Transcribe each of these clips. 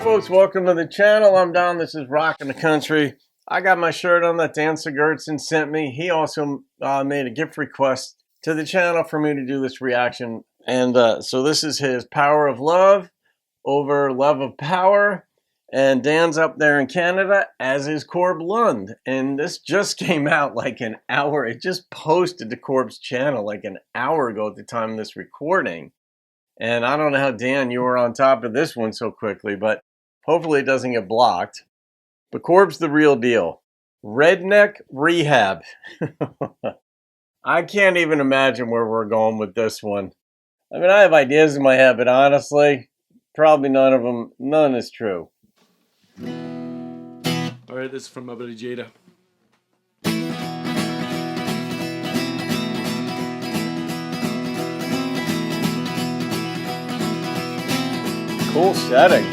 folks, welcome to the channel. I'm Don. This is Rockin' the Country. I got my shirt on that Dan Sigurdson sent me. He also made a gift request to the channel for me to do this reaction. And so this is his Power of Love over Love of Power. And Dan's up there in Canada, as is Corb Lund. And this just came out like an hour. It just posted to Corb's channel like an hour ago at the time of this recording. And I don't know how, Dan, you were on top of this one so quickly, but hopefully it doesn't get blocked. But Corb's the real deal. Redneck Rehab. I can't even imagine where we're going with this one. I mean, I have ideas in my head, but honestly, probably none is true. All right, this is from my buddy Jada. Cool setting.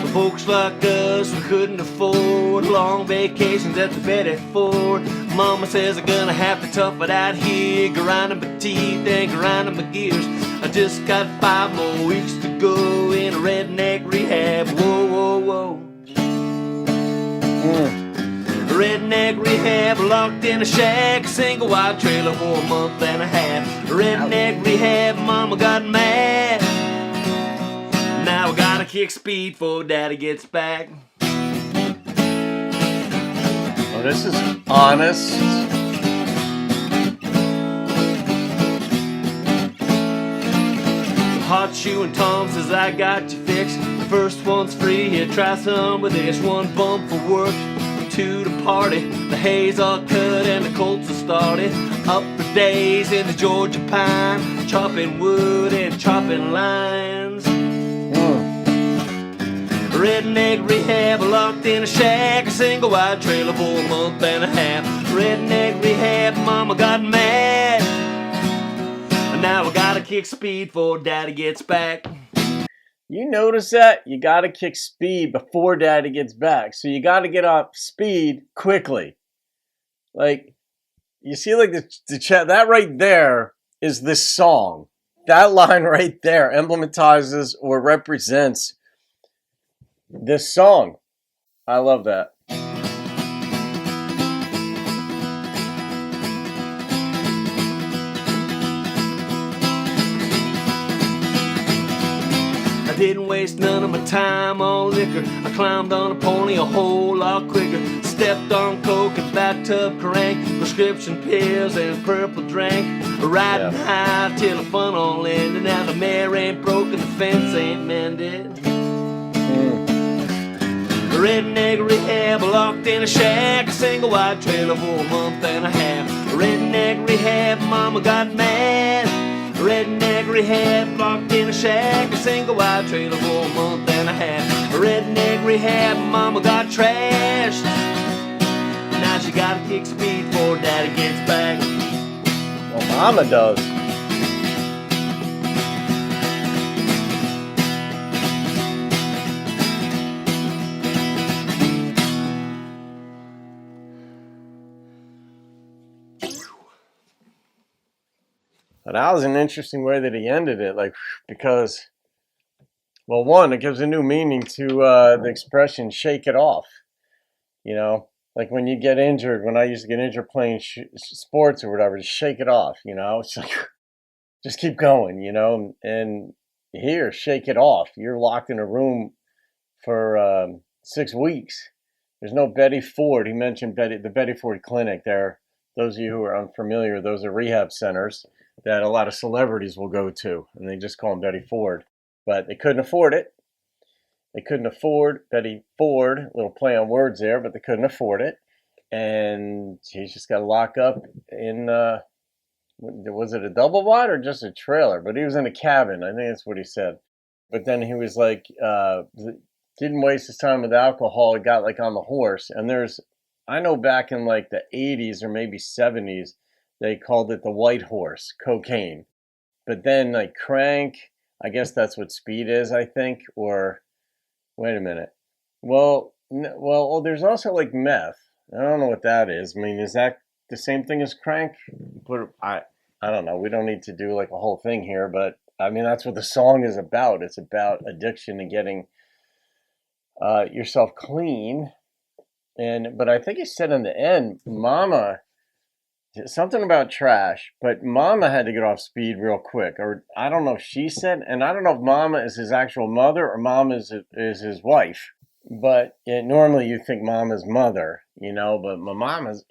For folks like us who couldn't afford long vacations at the Betty Ford, Mama says I'm gonna have to tough it out here, grinding my teeth and grinding my gears. I just got 5 more weeks to go in a redneck rehab. Whoa, whoa, whoa. Redneck rehab, locked in a shack, a single wide trailer for a month and a half. Redneck rehab, Mama got mad. Now I gotta kick speed before Daddy gets back. Oh, this is honest. Hot shoe and Tom says I got you fixed. The first one's free, here try some with this. 1 bump for work, 2 to party. The hay's all cut and the colts are started. Up for days in the Georgia pine, chopping wood and chopping lines. Redneck rehab, locked in a shack, a single wide trailer for a month and a half. Redneck rehab, Mama got mad. And now I gotta kick speed before Daddy gets back. You notice that? You got to kick speed before Daddy gets back. So you got to get up speed quickly. Like, you see, like the chat, that right there is this song. That line right there emblematizes or represents this song. I love that. I didn't waste none of my time on liquor. I climbed on a pony a whole lot quicker. Stepped on coke and bathtub crank, prescription pills and purple drink. Riding high till the fun all ended. Now the mare ain't broken, the fence ain't mended. Redneck rehab, locked in a shack, a single wide trailer for a month and a half. Redneck rehab, Mama got mad. Redneck rehab, locked in a shack, a single wide trailer for a month and a half. Redneck rehab, Mama got trashed. Now she gotta kick speed before Daddy gets back. Well, Mama does. But that was an interesting way that he ended it, like, because, well, one, it gives a new meaning to the expression "shake it off." You know, like when you get injured. When I used to get injured playing sports or whatever, just shake it off. You know, it's like just keep going. You know, and here, shake it off. You're locked in a room for 6 weeks. There's no Betty Ford. He mentioned the Betty Ford Clinic there. Those of you who are unfamiliar, those are rehab centers that a lot of celebrities will go to, and they just call them Betty Ford. But they couldn't afford it. They couldn't afford Betty Ford, a little play on words there, but they couldn't afford it. And he's just got to lock up in, was it a double wide or just a trailer? But he was in a cabin. I think that's what he said. But then he was like, didn't waste his time with alcohol. He got like on the horse. And I know back in like the 80s or maybe 70s, they called it the white horse, cocaine. But then like crank, I guess that's what speed is, I think. Or, wait a minute. Well, there's also like meth. I don't know what that is. I mean, is that the same thing as crank? But I don't know. We don't need to do like a whole thing here, but I mean, that's what the song is about. It's about addiction and getting yourself clean. But I think he said in the end, Mama, something about trash, but Mama had to get off speed real quick. Or I don't know if she said, and I don't know if Mama is his actual mother or Mama is his wife. But normally you think Mama's mother, but my mama's,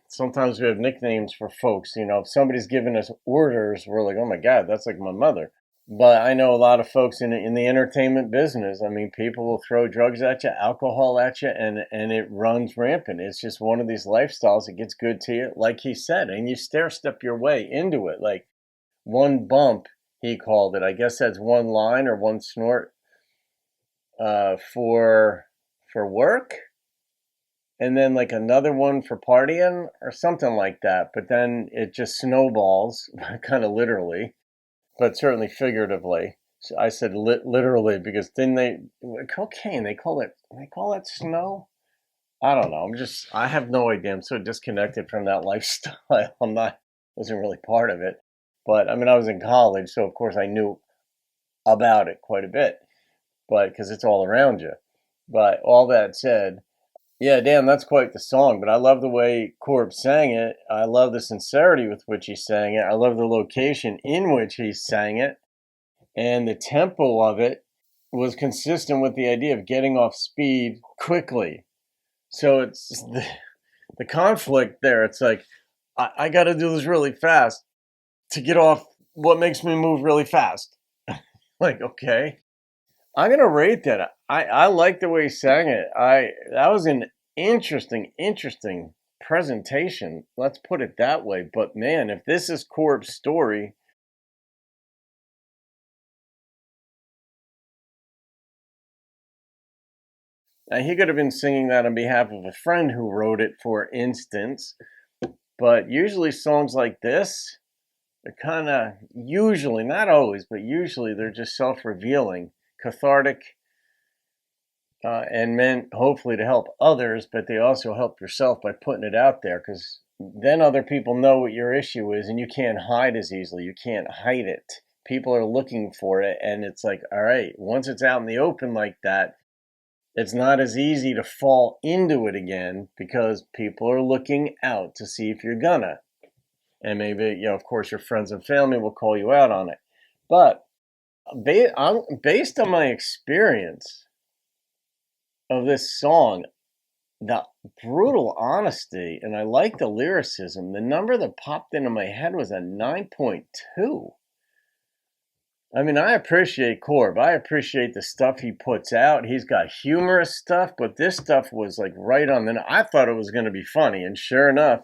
sometimes we have nicknames for folks. If somebody's giving us orders, we're like, oh my God, that's like my mother. But I know a lot of folks in the entertainment business. I mean, people will throw drugs at you, alcohol at you, and it runs rampant. It's just one of these lifestyles. It gets good to you, like he said, and you stair step your way into it. Like one bump, he called it. I guess that's one line or one snort for work, and then like another one for partying or something like that. But then it just snowballs, kind of literally, but certainly figuratively. So I said literally because then cocaine, they call it snow. I don't know. I have no idea. I'm so disconnected from that lifestyle. Wasn't really part of it. But I mean, I was in college, so of course I knew about it quite a bit, but because it's all around you. But all that said, yeah, damn, that's quite the song. But I love the way Corb sang it. I love the sincerity with which he sang it. I love the location in which he sang it. And the tempo of it was consistent with the idea of getting off speed quickly. So it's the conflict there. It's like, I got to do this really fast to get off what makes me move really fast. Like, okay. I'm gonna rate that. I like the way he sang it. That was an interesting presentation. Let's put it that way. But man, if this is Corb's story, he could have been singing that on behalf of a friend who wrote it, for instance. But usually songs like this, they're kind of usually, not always, but usually they're just self-revealing, cathartic, and meant hopefully to help others, but they also help yourself by putting it out there, because then other people know what your issue is and you can't hide as easily. You can't hide it. People are looking for it, and it's like, all right, once it's out in the open like that, it's not as easy to fall into it again because people are looking out to see if you're gonna. And maybe, of course, your friends and family will call you out on it. But based on my experience of this song, the brutal honesty, and I like the lyricism, the number that popped into my head was a 9.2. I mean, I appreciate Corb. I appreciate the stuff he puts out. He's got humorous stuff, but this stuff was like right on the. I thought it was going to be funny, and sure enough,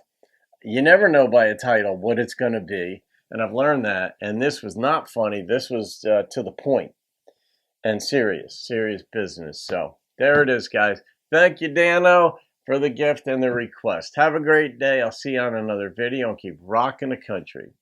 you never know by a title what it's going to be, and I've learned that. And this was not funny. This was to the point and serious business. So there it is, guys. Thank you, Dano, for the gift and the request. Have a great day. I'll see you on another video and keep rocking the country.